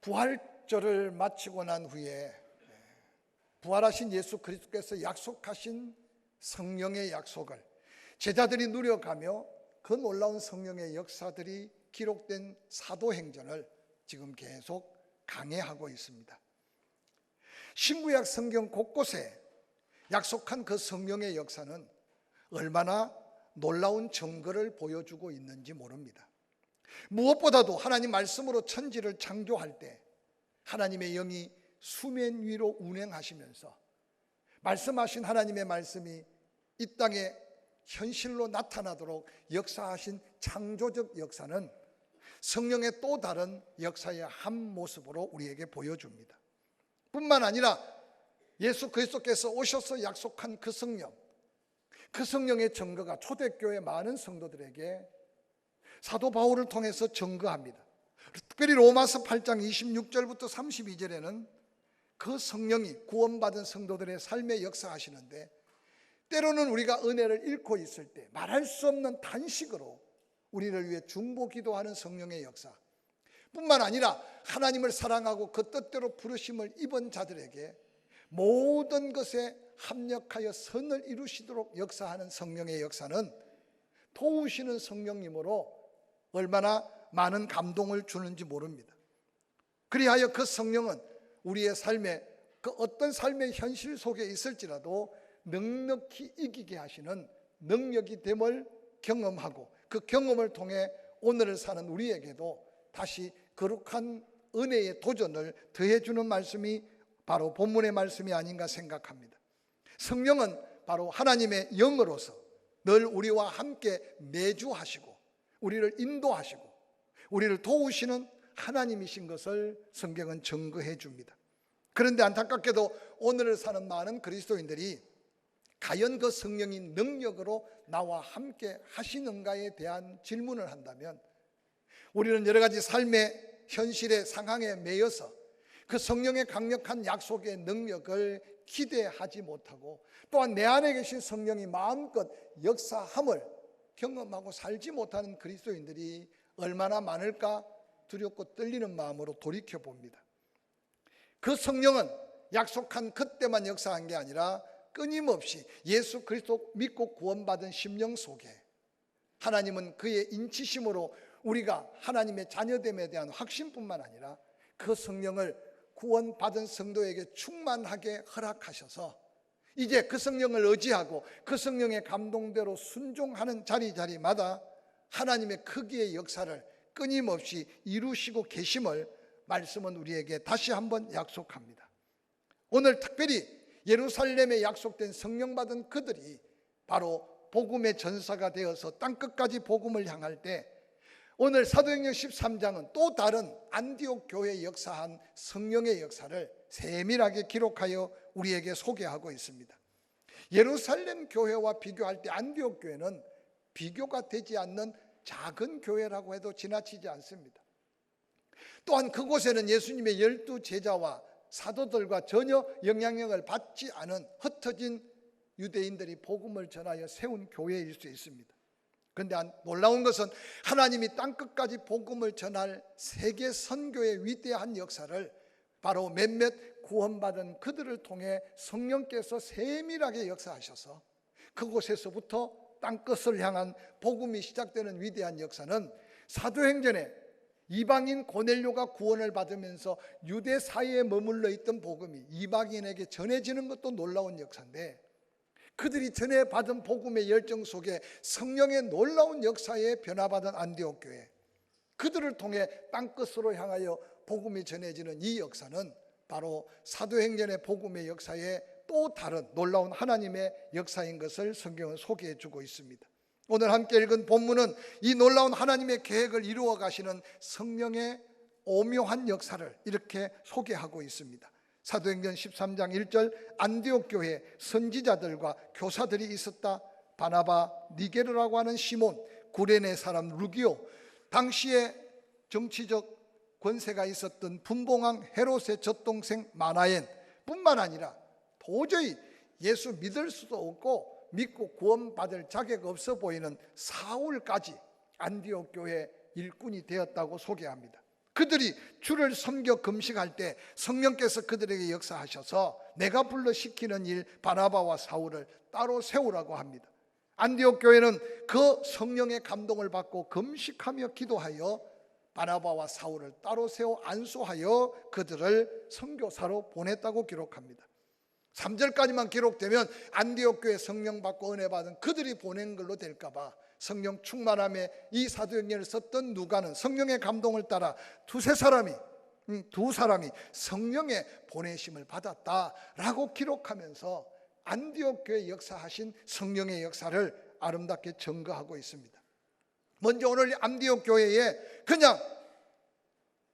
부활절을 마치고 난 후에 부활하신 예수 그리스도께서 약속하신 성령의 약속을 제자들이 누려가며 그 놀라운 성령의 역사들이 기록된 사도행전을 지금 계속 강해하고 있습니다. 신구약 성경 곳곳에 약속한 그 성령의 역사는 얼마나 놀라운 증거를 보여주고 있는지 모릅니다. 무엇보다도 하나님 말씀으로 천지를 창조할 때 하나님의 영이 수면 위로 운행하시면서 말씀하신 하나님의 말씀이 이 땅에 현실로 나타나도록 역사하신 창조적 역사는 성령의 또 다른 역사의 한 모습으로 우리에게 보여줍니다. 뿐만 아니라 예수 그리스도께서 오셔서 약속한 그 성령의 증거가 초대교회 많은 성도들에게 사도 바울을 통해서 증거합니다. 특별히 로마서 8장 26절부터 32절에는 그 성령이 구원받은 성도들의 삶에 역사하시는데, 때로는 우리가 은혜를 잃고 있을 때 말할 수 없는 탄식으로 우리를 위해 중보 기도하는 성령의 역사, 뿐만 아니라 하나님을 사랑하고 그 뜻대로 부르심을 입은 자들에게 모든 것에 합력하여 선을 이루시도록 역사하는 성령의 역사는 도우시는 성령님으로 얼마나 많은 감동을 주는지 모릅니다. 그리하여 그 성령은 우리의 삶에 그 어떤 삶의 현실 속에 있을지라도 넉넉히 이기게 하시는 능력이 됨을 경험하고, 그 경험을 통해 오늘을 사는 우리에게도 다시 거룩한 은혜의 도전을 더해주는 말씀이 바로 본문의 말씀이 아닌가 생각합니다. 성령은 바로 하나님의 영으로서 늘 우리와 함께 내주하시고 우리를 인도하시고 우리를 도우시는 하나님이신 것을 성경은 증거해 줍니다. 그런데 안타깝게도 오늘을 사는 많은 그리스도인들이 과연 그 성령이 능력으로 나와 함께 하시는가에 대한 질문을 한다면, 우리는 여러 가지 삶의 현실의 상황에 매여서 그 성령의 강력한 약속의 능력을 기대하지 못하고, 또한 내 안에 계신 성령이 마음껏 역사함을 경험하고 살지 못하는 그리스도인들이 얼마나 많을까 두렵고 떨리는 마음으로 돌이켜봅니다. 그 성령은 약속한 그때만 역사한 게 아니라 끊임없이 예수 그리스도 믿고 구원받은 심령 속에 하나님은 그의 인치심으로 우리가 하나님의 자녀됨에 대한 확신뿐만 아니라 그 성령을 구원받은 성도에게 충만하게 허락하셔서 이제 그 성령을 의지하고 그 성령의 감동대로 순종하는 자리마다 하나님의 크기의 역사를 끊임없이 이루시고 계심을 말씀은 우리에게 다시 한번 약속합니다. 오늘 특별히 예루살렘에 약속된 성령 받은 그들이 바로 복음의 전사가 되어서 땅끝까지 복음을 향할 때, 오늘 사도행전 13장은 또 다른 안디옥 교회에 역사한 성령의 역사를 세밀하게 기록하여 우리에게 소개하고 있습니다. 예루살렘 교회와 비교할 때 안디옥 교회는 비교가 되지 않는 작은 교회라고 해도 지나치지 않습니다. 또한 그곳에는 예수님의 12 제자와 사도들과 전혀 영향력을 받지 않은 흩어진 유대인들이 복음을 전하여 세운 교회일 수 있습니다. 그런데 놀라운 것은 하나님이 땅끝까지 복음을 전할 세계 선교의 위대한 역사를 바로 몇몇 구원받은 그들을 통해 성령께서 세밀하게 역사하셔서 그곳에서부터 땅끝을 향한 복음이 시작되는 위대한 역사는 사도행전에 이방인 고넬료가 구원을 받으면서 유대 사이에 머물러 있던 복음이 이방인에게 전해지는 것도 놀라운 역사인데, 그들이 전해받은 복음의 열정 속에 성령의 놀라운 역사에 변화받은 안디옥 교회, 그들을 통해 땅끝으로 향하여 복음이 전해지는 이 역사는 바로 사도행전의 복음의 역사에 또 다른 놀라운 하나님의 역사인 것을 성경은 소개해 주고 있습니다. 오늘 함께 읽은 본문은 이 놀라운 하나님의 계획을 이루어 가시는 성령의 오묘한 역사를 이렇게 소개하고 있습니다. 사도행전 13장 1절, 안디옥 교회에 선지자들과 교사들이 있었다. 바나바, 니게르라고 하는 시몬, 구레네 사람 루기오, 당시에 정치적 권세가 있었던 분봉왕 헤롯의 젖동생 마나엔 뿐만 아니라 도저히 예수 믿을 수도 없고 믿고 구원받을 자격 없어 보이는 사울까지 안디옥 교회 일꾼이 되었다고 소개합니다. 그들이 주를 섬겨 금식할 때 성령께서 그들에게 역사하셔서 내가 불러 시키는 일 바나바와 사울을 따로 세우라고 합니다. 안디옥 교회는 그 성령의 감동을 받고 금식하며 기도하여 바나바와 사울을 따로 세워 안수하여 그들을 선교사로 보냈다고 기록합니다. 3절까지만 기록되면 안디옥 교회 성령 받고 은혜 받은 그들이 보낸 걸로 될까봐 성령 충만함에 이 사도행전을 썼던 누가는 성령의 감동을 따라 두 사람이 성령의 보내심을 받았다라고 기록하면서 안디옥 교회 역사하신 성령의 역사를 아름답게 증거하고 있습니다. 먼저 오늘 안디옥 교회에 그냥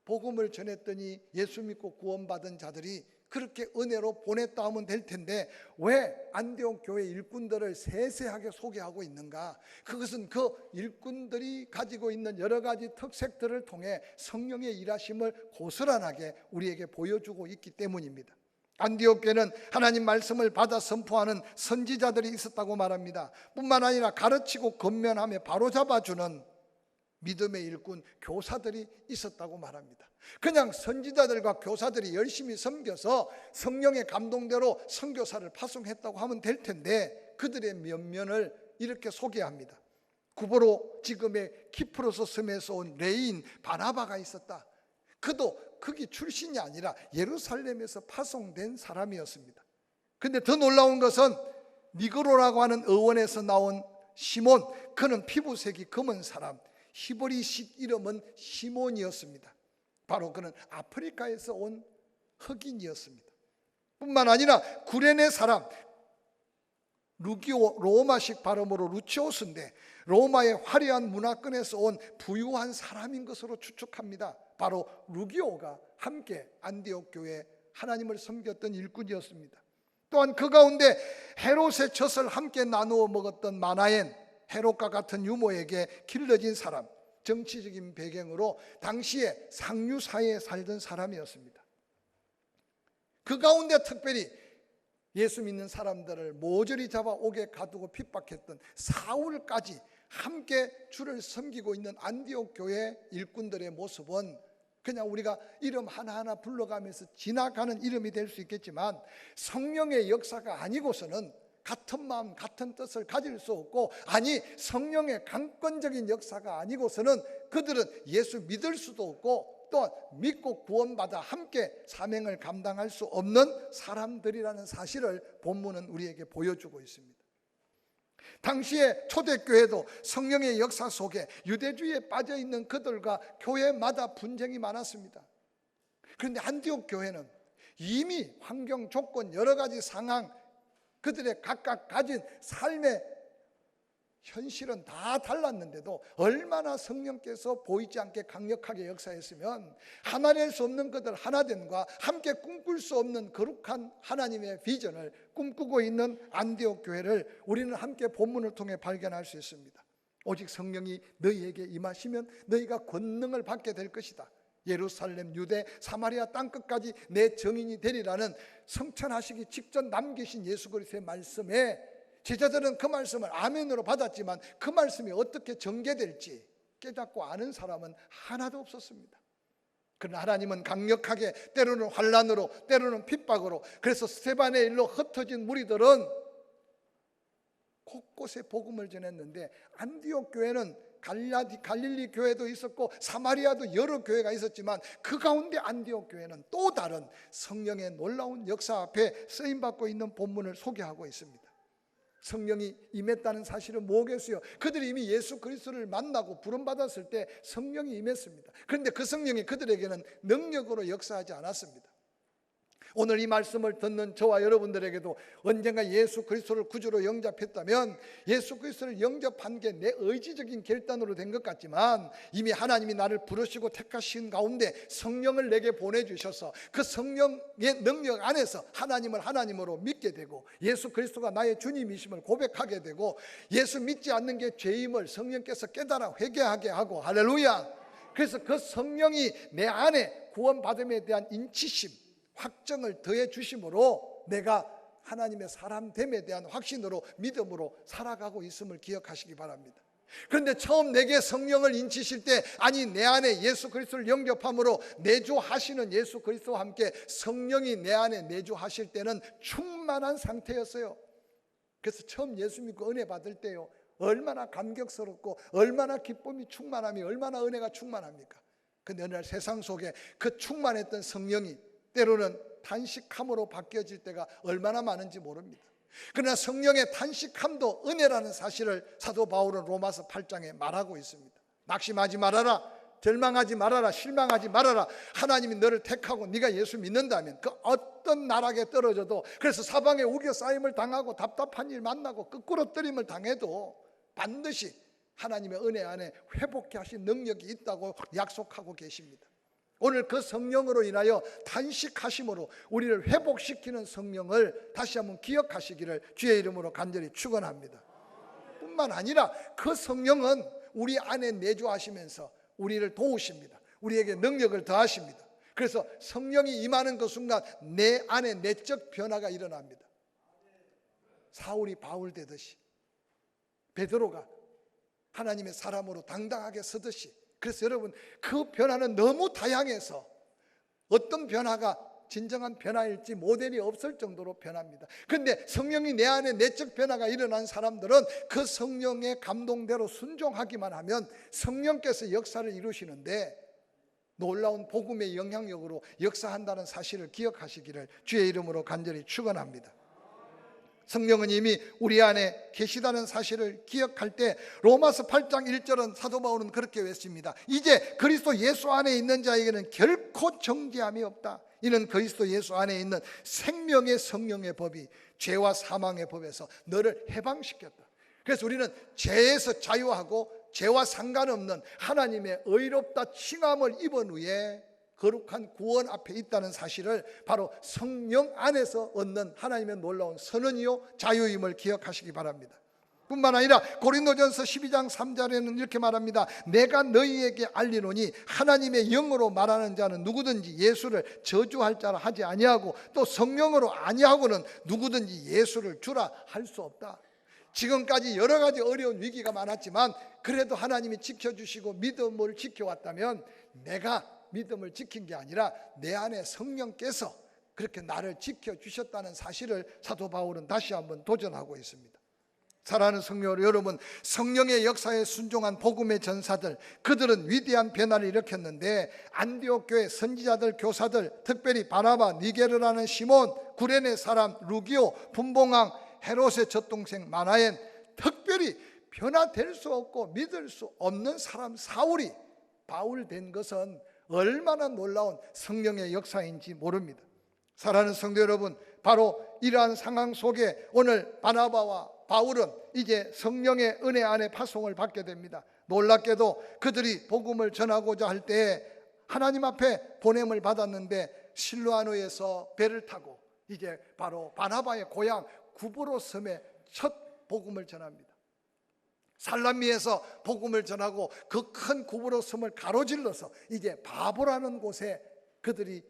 복음을 전했더니 예수 믿고 구원받은 자들이 그렇게 은혜로 보냈다 하면 될 텐데 왜 안디옥 교회 일꾼들을 세세하게 소개하고 있는가? 그것은 그 일꾼들이 가지고 있는 여러 가지 특색들을 통해 성령의 일하심을 고스란하게 우리에게 보여주고 있기 때문입니다. 안디옥 교회는 하나님 말씀을 받아 선포하는 선지자들이 있었다고 말합니다. 뿐만 아니라 가르치고 권면하며 바로잡아주는 믿음의 일꾼 교사들이 있었다고 말합니다. 그냥 선지자들과 교사들이 열심히 섬겨서 성령의 감동대로 선교사를 파송했다고 하면 될 텐데 그들의 면면을 이렇게 소개합니다. 구보로 지금의 키프로스 섬에서 온 레인 바나바가 있었다. 그도 거기 출신이 아니라 예루살렘에서 파송된 사람이었습니다. 근데 더 놀라운 것은 니그로라고 하는 어원에서 나온 시몬, 그는 피부색이 검은 사람, 히브리식 이름은 시몬이었습니다. 바로 그는 아프리카에서 온 흑인이었습니다. 뿐만 아니라 구레네 사람, 루기오, 로마식 발음으로 루치오스인데 로마의 화려한 문화권에서 온 부유한 사람인 것으로 추측합니다. 바로 루기오가 함께 안디옥 교회에 하나님을 섬겼던 일꾼이었습니다. 또한 그 가운데 헤롯의 젖을 함께 나누어 먹었던 마나엔, 헤롯과 같은 유모에게 길러진 사람, 정치적인 배경으로 당시에 상류사회에 살던 사람이었습니다. 그 가운데 특별히 예수 믿는 사람들을 모조리 잡아 옥에 가두고 핍박했던 사울까지 함께 주를 섬기고 있는 안디옥 교회 일꾼들의 모습은 그냥 우리가 이름 하나하나 불러가면서 지나가는 이름이 될 수 있겠지만 성령의 역사가 아니고서는 같은 마음 같은 뜻을 가질 수 없고, 아니 성령의 강권적인 역사가 아니고서는 그들은 예수 믿을 수도 없고 또 믿고 구원받아 함께 사명을 감당할 수 없는 사람들이라는 사실을 본문은 우리에게 보여주고 있습니다. 당시에 초대교회도 성령의 역사 속에 유대주의에 빠져있는 그들과 교회마다 분쟁이 많았습니다. 그런데 안디옥 교회는 이미 환경, 조건, 여러 가지 상황, 그들의 각각 가진 삶의 현실은 다 달랐는데도 얼마나 성령께서 보이지 않게 강력하게 역사했으면 하나 될 수 없는 그들 하나됨과 함께 꿈꿀 수 없는 거룩한 하나님의 비전을 꿈꾸고 있는 안디옥 교회를 우리는 함께 본문을 통해 발견할 수 있습니다. 오직 성령이 너희에게 임하시면 너희가 권능을 받게 될 것이다. 예루살렘, 유대, 사마리아 땅끝까지 내 증인이 되리라는 성찬하시기 직전 남기신 예수 그리스도의 말씀에 제자들은 그 말씀을 아멘으로 받았지만 그 말씀이 어떻게 전개될지 깨닫고 아는 사람은 하나도 없었습니다. 그러나 하나님은 강력하게, 때로는 환난으로, 때로는 핍박으로, 그래서 스데반의 일로 흩어진 무리들은 곳곳에 복음을 전했는데 안디옥 교회는 갈릴리 교회도 있었고 사마리아도 여러 교회가 있었지만 그 가운데 안디옥 교회는 또 다른 성령의 놀라운 역사 앞에 쓰임받고 있는 본문을 소개하고 있습니다. 성령이 임했다는 사실은 뭐겠어요? 그들이 이미 예수 그리스도를 만나고 부름받았을 때 성령이 임했습니다. 그런데 그 성령이 그들에게는 능력으로 역사하지 않았습니다. 오늘 이 말씀을 듣는 저와 여러분들에게도 언젠가 예수 그리스도를 구주로 영접했다면 예수 그리스도를 영접한 게 내 의지적인 결단으로 된 것 같지만 이미 하나님이 나를 부르시고 택하신 가운데 성령을 내게 보내주셔서 그 성령의 능력 안에서 하나님을 하나님으로 믿게 되고 예수 그리스도가 나의 주님이심을 고백하게 되고 예수 믿지 않는 게 죄임을 성령께서 깨달아 회개하게 하고, 할렐루야. 그래서 그 성령이 내 안에 구원받음에 대한 인치심, 확정을 더해 주심으로 내가 하나님의 사람됨에 대한 확신으로 믿음으로 살아가고 있음을 기억하시기 바랍니다. 그런데 처음 내게 성령을 인치실 때, 아니 내 안에 예수 그리스도를 영접함으로 내주하시는 예수 그리스도와 함께 성령이 내 안에 내주하실 때는 충만한 상태였어요. 그래서 처음 예수 믿고 은혜 받을 때요, 얼마나 감격스럽고 얼마나 기쁨이 충만함이, 얼마나 은혜가 충만합니까? 근데 어느 날 세상 속에 그 충만했던 성령이 때로는 탄식함으로 바뀌어질 때가 얼마나 많은지 모릅니다. 그러나 성령의 탄식함도 은혜라는 사실을 사도 바울은 로마서 8장에 말하고 있습니다. 낙심하지 말아라, 절망하지 말아라, 실망하지 말아라. 하나님이 너를 택하고 네가 예수 믿는다면 그 어떤 나락에 떨어져도, 그래서 사방에 우겨싸임을 당하고 답답한 일 만나고 거꾸로뜨림을 당해도 반드시 하나님의 은혜 안에 회복케 하신 능력이 있다고 약속하고 계십니다. 오늘 그 성령으로 인하여 탄식하심으로 우리를 회복시키는 성령을 다시 한번 기억하시기를 주의 이름으로 간절히 축원합니다. 뿐만 아니라 그 성령은 우리 안에 내주하시면서 우리를 도우십니다. 우리에게 능력을 더하십니다. 그래서 성령이 임하는 그 순간 내 안에 내적 변화가 일어납니다. 사울이 바울 되듯이, 베드로가 하나님의 사람으로 당당하게 서듯이. 그래서 여러분, 그 변화는 너무 다양해서 어떤 변화가 진정한 변화일지 모델이 없을 정도로 변합니다. 그런데 성령이 내 안에 내적 변화가 일어난 사람들은 그 성령의 감동대로 순종하기만 하면 성령께서 역사를 이루시는데 놀라운 복음의 영향력으로 역사한다는 사실을 기억하시기를 주의 이름으로 간절히 축원합니다. 성령은 이미 우리 안에 계시다는 사실을 기억할 때 로마서 8장 1절은 사도 바울은 그렇게 외칩니다. 이제 그리스도 예수 안에 있는 자에게는 결코 정죄함이 없다. 이는 그리스도 예수 안에 있는 생명의 성령의 법이 죄와 사망의 법에서 너를 해방시켰다. 그래서 우리는 죄에서 자유하고 죄와 상관없는 하나님의 의롭다 칭함을 입은 후에 거룩한 구원 앞에 있다는 사실을 바로 성령 안에서 얻는 하나님의 놀라운 선언이요 자유임을 기억하시기 바랍니다. 뿐만 아니라 고린도전서 12장 3절에는 이렇게 말합니다. 내가 너희에게 알리노니 하나님의 영으로 말하는 자는 누구든지 예수를 저주할 자라 하지 아니하고 또 성령으로 아니하고는 누구든지 예수를 주라 할 수 없다. 지금까지 여러 가지 어려운 위기가 많았지만 그래도 하나님이 지켜주시고 믿음을 지켜왔다면 내가 믿음을 지킨 게 아니라 내 안에 성령께서 그렇게 나를 지켜주셨다는 사실을 사도 바울은 다시 한번 도전하고 있습니다. 사랑하는 성도 여러분, 성령의 역사에 순종한 복음의 전사들, 그들은 위대한 변화를 일으켰는데 안디옥 교회 선지자들, 교사들, 특별히 바나바, 니게르라는 시몬, 구레네 사람 루기오, 분봉왕, 헤롯의 젖동생 마나엔, 특별히 변화될 수 없고 믿을 수 없는 사람 사울이 바울 된 것은 얼마나 놀라운 성령의 역사인지 모릅니다. 사랑하는 성도 여러분, 바로 이러한 상황 속에 오늘 바나바와 바울은 이제 성령의 은혜 안에 파송을 받게 됩니다. 놀랍게도 그들이 복음을 전하고자 할 때에 하나님 앞에 보냄을 받았는데 실로아노에서 배를 타고 이제 바로 바나바의 고향 구브로 섬에 첫 복음을 전합니다. 살라미에서 복음을 전하고 그 큰 구브로 섬을 가로질러서 이제 바보라는 곳에 그들이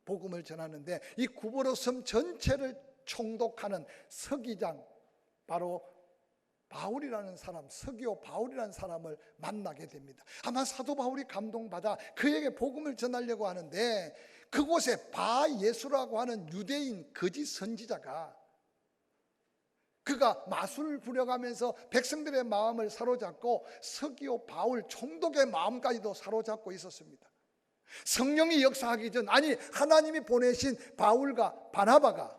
복음을 전하는데 이 구브로 섬 전체를 총독하는 서기장, 바로 바울이라는 사람, 서기오 바울이라는 사람을 만나게 됩니다. 아마 사도 바울이 감동받아 그에게 복음을 전하려고 하는데 그곳에 바예수라고 하는 유대인 거짓 선지자가 그가 마술을 부려가면서 백성들의 마음을 사로잡고 서기오 바울 총독의 마음까지도 사로잡고 있었습니다. 성령이 역사하기 전, 아니 하나님이 보내신 바울과 바나바가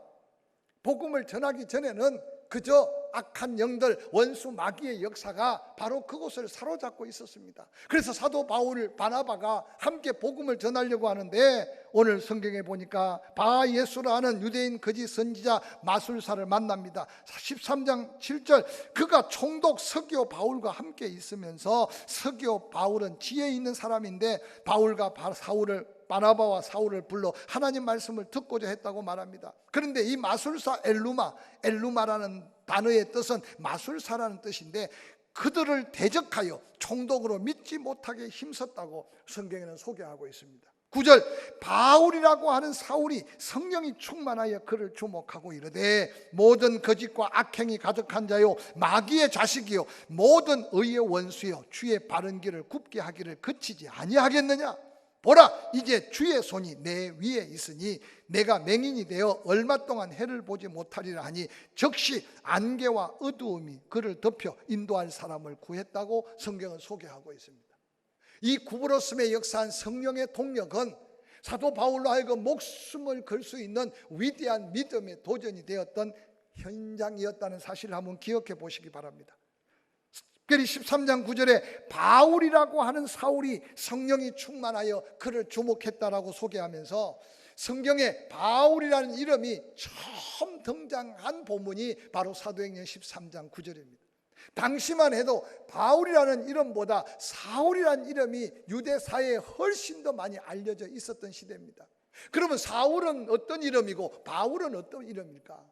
복음을 전하기 전에는 그저 악한 영들, 원수 마귀의 역사가 바로 그곳을 사로잡고 있었습니다. 그래서 사도 바울, 바나바가 함께 복음을 전하려고 하는데 오늘 성경에 보니까 바예수라는 유대인 거짓 선지자 마술사를 만납니다. 13장 7절, 그가 총독 서기오 바울과 함께 있으면서, 서기오 바울은 지혜 있는 사람인데 바울과 바나바와 사울을 불러 하나님 말씀을 듣고자 했다고 말합니다. 그런데 이 마술사 엘루마라는 단어의 뜻은 마술사라는 뜻인데 그들을 대적하여 총독으로 믿지 못하게 힘썼다고 성경에는 소개하고 있습니다. 9절 바울이라고 하는 사울이 성령이 충만하여 그를 주목하고 이르되 모든 거짓과 악행이 가득한 자요 마귀의 자식이요 모든 의의 원수요 주의 바른 길을 굽게 하기를 그치지 아니하겠느냐. 보라 이제 주의 손이 내 위에 있으니 내가 맹인이 되어 얼마 동안 해를 보지 못하리라 하니 즉시 안개와 어두움이 그를 덮여 인도할 사람을 구했다고 성경은 소개하고 있습니다. 이 구부러짐에 역사한 성령의 동력은 사도 바울로 하여금 목숨을 걸 수 있는 위대한 믿음의 도전이 되었던 현장이었다는 사실을 한번 기억해 보시기 바랍니다. 특별히 13장 9절에 바울이라고 하는 사울이 성령이 충만하여 그를 주목했다라고 소개하면서 성경에 바울이라는 이름이 처음 등장한 본문이 바로 사도행전 13장 9절입니다. 당시만 해도 바울이라는 이름보다 사울이라는 이름이 유대 사회에 훨씬 더 많이 알려져 있었던 시대입니다. 그러면 사울은 어떤 이름이고 바울은 어떤 이름일까?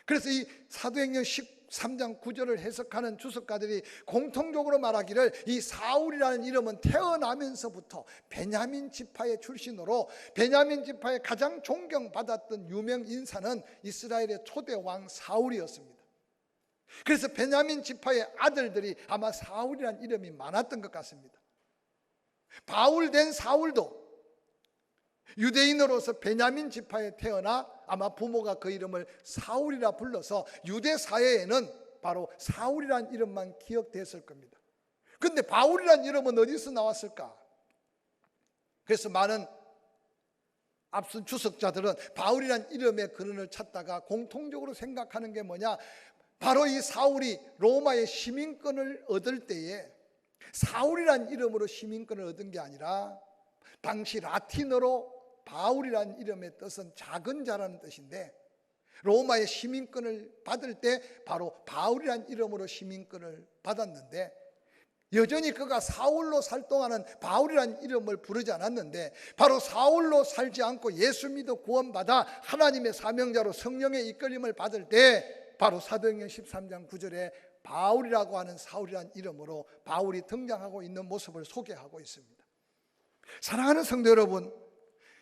그래서 이 사도행전 13장 9절을 해석하는 주석가들이 공통적으로 말하기를 이 사울이라는 이름은 태어나면서부터 베냐민 지파의 출신으로 베냐민 지파의 가장 존경받았던 유명 인사는 이스라엘의 초대 왕 사울이었습니다. 그래서 베냐민 지파의 아들들이 아마 사울이라는 이름이 많았던 것 같습니다. 바울 된 사울도 유대인으로서 베냐민 지파에 태어나 아마 부모가 그 이름을 사울이라 불러서 유대 사회에는 바로 사울이라는 이름만 기억됐을 겁니다. 그런데 바울이라는 이름은 어디서 나왔을까? 그래서 많은 앞선 주석자들은 바울이라는 이름의 근원을 찾다가 공통적으로 생각하는 게 뭐냐? 바로 이 사울이 로마의 시민권을 얻을 때에 사울이라는 이름으로 시민권을 얻은 게 아니라 당시 라틴어로 바울이라는 이름의 뜻은 작은 자라는 뜻인데 로마의 시민권을 받을 때 바로 바울이라는 이름으로 시민권을 받았는데 여전히 그가 사울로 살 동안은 바울이라는 이름을 부르지 않았는데 바로 사울로 살지 않고 예수 믿어 구원받아 하나님의 사명자로 성령의 이끌림을 받을 때 바로 사도행전 13장 9절에 바울이라고 하는 사울이라는 이름으로 바울이 등장하고 있는 모습을 소개하고 있습니다. 사랑하는 성도 여러분,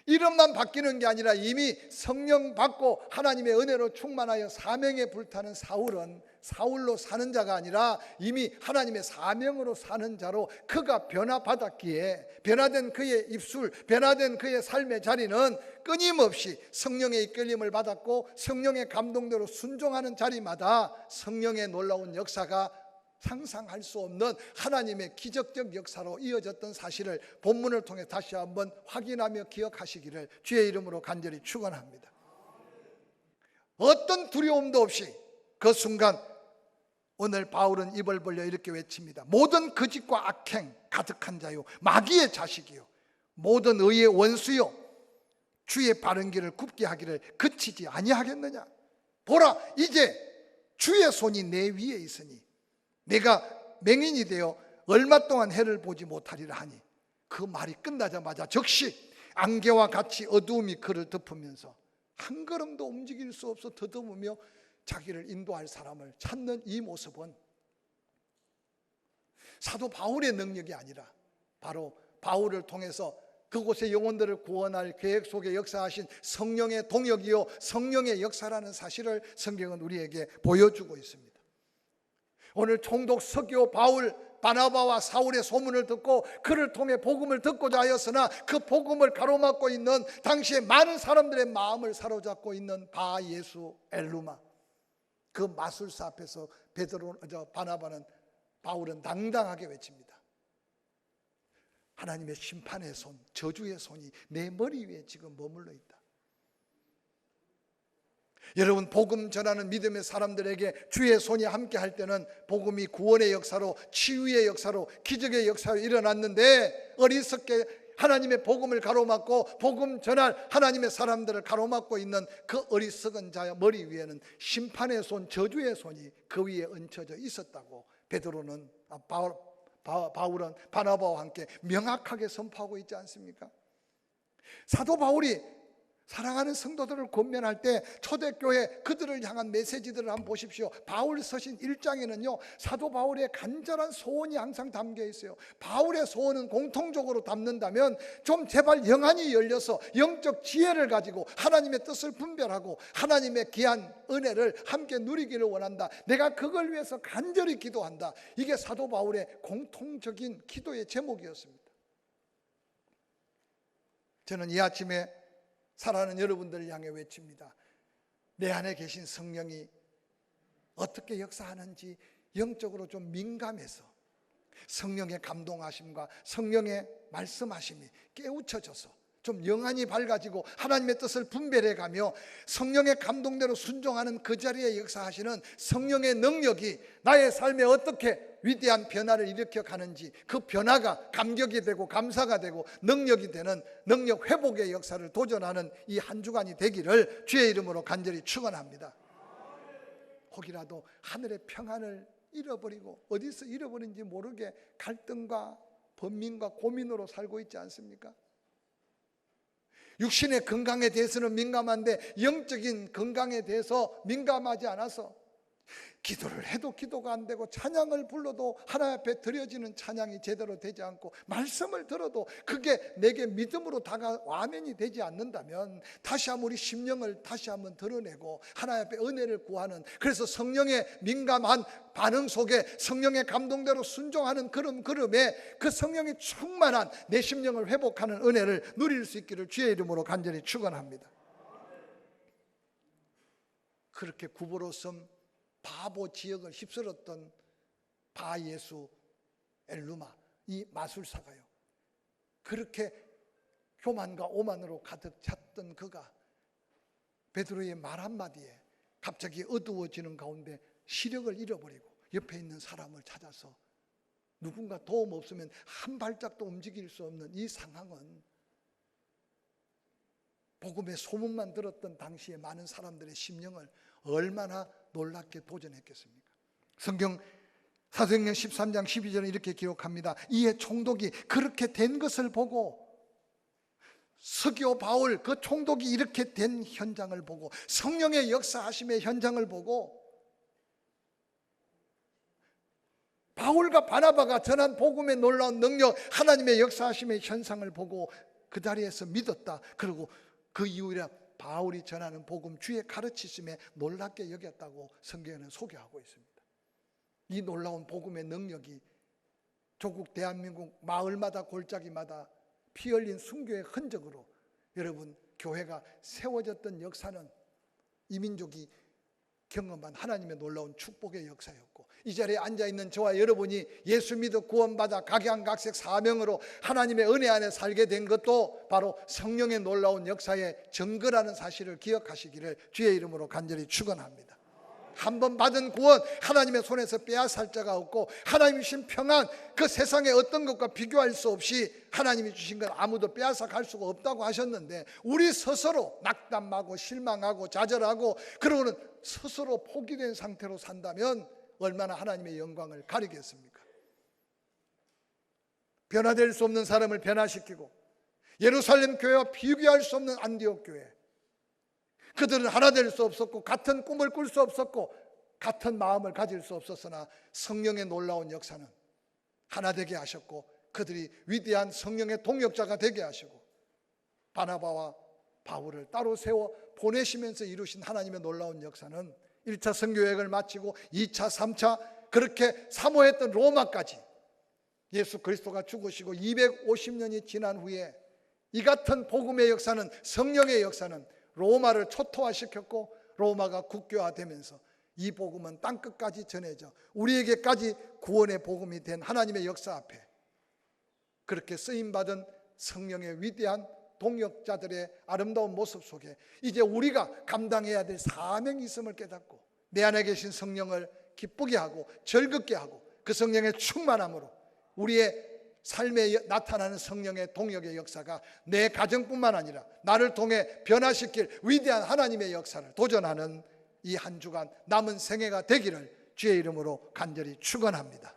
이름만 바뀌는 게 아니라 이미 성령 받고 하나님의 은혜로 충만하여 사명에 불타는 사울은 사울로 사는 자가 아니라 이미 하나님의 사명으로 사는 자로 그가 변화받았기에 변화된 그의 입술, 변화된 그의 삶의 자리는 끊임없이 성령의 이끌림을 받았고 성령의 감동대로 순종하는 자리마다 성령의 놀라운 역사가 상상할 수 없는 하나님의 기적적 역사로 이어졌던 사실을 본문을 통해 다시 한번 확인하며 기억하시기를 주의 이름으로 간절히 축원합니다. 어떤 두려움도 없이 그 순간 오늘 바울은 입을 벌려 이렇게 외칩니다. 모든 거짓과 악행 가득한 자요 마귀의 자식이요 모든 의의 원수요 주의 바른 길을 굽게 하기를 그치지 아니하겠느냐. 보라 이제 주의 손이 내 위에 있으니 내가 맹인이 되어 얼마 동안 해를 보지 못하리라 하니 그 말이 끝나자마자 즉시 안개와 같이 어두움이 그를 덮으면서 한 걸음도 움직일 수 없어 더듬으며 자기를 인도할 사람을 찾는 이 모습은 사도 바울의 능력이 아니라 바로 바울을 통해서 그곳의 영혼들을 구원할 계획 속에 역사하신 성령의 동역이요 성령의 역사라는 사실을 성경은 우리에게 보여주고 있습니다. 오늘 총독 서기오 바울 바나바와 사울의 소문을 듣고 그를 통해 복음을 듣고자 하였으나 그 복음을 가로막고 있는 당시에 많은 사람들의 마음을 사로잡고 있는 바 예수 엘루마 그 마술사 앞에서 바나바는 바울은 당당하게 외칩니다. 하나님의 심판의 손, 저주의 손이 내 머리 위에 지금 머물러 있다. 여러분 복음 전하는 믿음의 사람들에게 주의 손이 함께 할 때는 복음이 구원의 역사로 치유의 역사로 기적의 역사로 일어났는데 어리석게 하나님의 복음을 가로막고 복음 전할 하나님의 사람들을 가로막고 있는 그 어리석은 자의 머리 위에는 심판의 손, 저주의 손이 그 위에 얹혀져 있었다고 바울은 바나바와 함께 명확하게 선포하고 있지 않습니까? 사도 바울이 사랑하는 성도들을 권면할 때 초대교회 그들을 향한 메시지들을 한번 보십시오. 바울 서신 1장에는요 사도 바울의 간절한 소원이 항상 담겨 있어요. 바울의 소원은 공통적으로 담는다면 좀 제발 영안이 열려서 영적 지혜를 가지고 하나님의 뜻을 분별하고 하나님의 귀한 은혜를 함께 누리기를 원한다. 내가 그걸 위해서 간절히 기도한다. 이게 사도 바울의 공통적인 기도의 제목이었습니다. 저는 이 아침에 사랑하는 여러분들을 향해 외칩니다. 내 안에 계신 성령이 어떻게 역사하는지 영적으로 좀 민감해서 성령의 감동하심과 성령의 말씀하심이 깨우쳐져서 좀 영안이 밝아지고 하나님의 뜻을 분별해가며 성령의 감동대로 순종하는 그 자리에 역사하시는 성령의 능력이 나의 삶에 어떻게 위대한 변화를 일으켜 가는지, 그 변화가 감격이 되고 감사가 되고 능력이 되는 능력 회복의 역사를 도전하는 이 한 주간이 되기를 주의 이름으로 간절히 축원합니다. 혹이라도 하늘의 평안을 잃어버리고 어디서 잃어버린지 모르게 갈등과 번민과 고민으로 살고 있지 않습니까? 육신의 건강에 대해서는 민감한데 영적인 건강에 대해서 민감하지 않아서 기도를 해도 기도가 안 되고 찬양을 불러도 하나님 앞에 드려지는 찬양이 제대로 되지 않고 말씀을 들어도 그게 내게 믿음으로 와면이 되지 않는다면 다시 한번 우리 심령을 다시 한번 드러내고 하나님 앞에 은혜를 구하는, 그래서 성령의 민감한 반응 속에 성령의 감동대로 순종하는 걸음에 그 성령이 충만한 내 심령을 회복하는 은혜를 누릴 수 있기를 주의 이름으로 간절히 축원합니다. 그렇게 구보로섬 바보 지역을 휩쓸었던 바예수 엘루마, 이 마술사가요, 그렇게 교만과 오만으로 가득 찼던 그가 베드로의 말 한마디에 갑자기 어두워지는 가운데 시력을 잃어버리고 옆에 있는 사람을 찾아서 누군가 도움 없으면 한 발짝도 움직일 수 없는 이 상황은 복음의 소문만 들었던 당시에 많은 사람들의 심령을 얼마나 놀랍게 도전했겠습니까? 성경 사도행전 13장 12절은 이렇게 기록합니다. 이에 총독이 그렇게 된 것을 보고, 서기오 바울 그 총독이 이렇게 된 현장을 보고, 성령의 역사하심의 현장을 보고, 바울과 바나바가 전한 복음의 놀라운 능력, 하나님의 역사하심의 현상을 보고 그 자리에서 믿었다. 그리고 그 이후에 바울이 전하는 복음, 주의 가르치심에 놀랍게 여겼다고 성경에는 소개하고 있습니다. 이 놀라운 복음의 능력이 조국 대한민국 마을마다 골짜기마다 피 흘린 순교의 흔적으로 여러분 교회가 세워졌던 역사는 이민족이 경험한 하나님의 놀라운 축복의 역사였고, 이 자리에 앉아있는 저와 여러분이 예수 믿어 구원받아 각양각색 사명으로 하나님의 은혜 안에 살게 된 것도 바로 성령의 놀라운 역사의 증거라는 사실을 기억하시기를 주의 이름으로 간절히 축원합니다. 한 번 받은 구원, 하나님의 손에서 빼앗을 자가 없고 하나님이 주신 평안, 그 세상의 어떤 것과 비교할 수 없이 하나님이 주신 건 아무도 빼앗아 갈 수가 없다고 하셨는데, 우리 스스로 낙담하고 실망하고 좌절하고 그러고는 스스로 포기된 상태로 산다면 얼마나 하나님의 영광을 가리겠습니까? 변화될 수 없는 사람을 변화시키고 예루살렘 교회와 비교할 수 없는 안디옥 교회, 그들은 하나 될 수 없었고 같은 꿈을 꿀 수 없었고 같은 마음을 가질 수 없었으나 성령의 놀라운 역사는 하나 되게 하셨고 그들이 위대한 성령의 동역자가 되게 하시고 바나바와 바울을 따로 세워 보내시면서 이루신 하나님의 놀라운 역사는 1차 선교여행을 마치고 2차, 3차 그렇게 사모했던 로마까지 예수 그리스도가 죽으시고 250년이 지난 후에 이 같은 복음의 역사는, 성령의 역사는 로마를 초토화시켰고 로마가 국교화되면서 이 복음은 땅끝까지 전해져 우리에게까지 구원의 복음이 된 하나님의 역사 앞에 그렇게 쓰임받은 성령의 위대한 동역자들의 아름다운 모습 속에 이제 우리가 감당해야 될 사명이 있음을 깨닫고 내 안에 계신 성령을 기쁘게 하고 즐겁게 하고 그 성령의 충만함으로 우리의 삶에 나타나는 성령의 동역의 역사가 내 가정뿐만 아니라 나를 통해 변화시킬 위대한 하나님의 역사를 도전하는 이 한 주간 남은 생애가 되기를 주의 이름으로 간절히 축원합니다.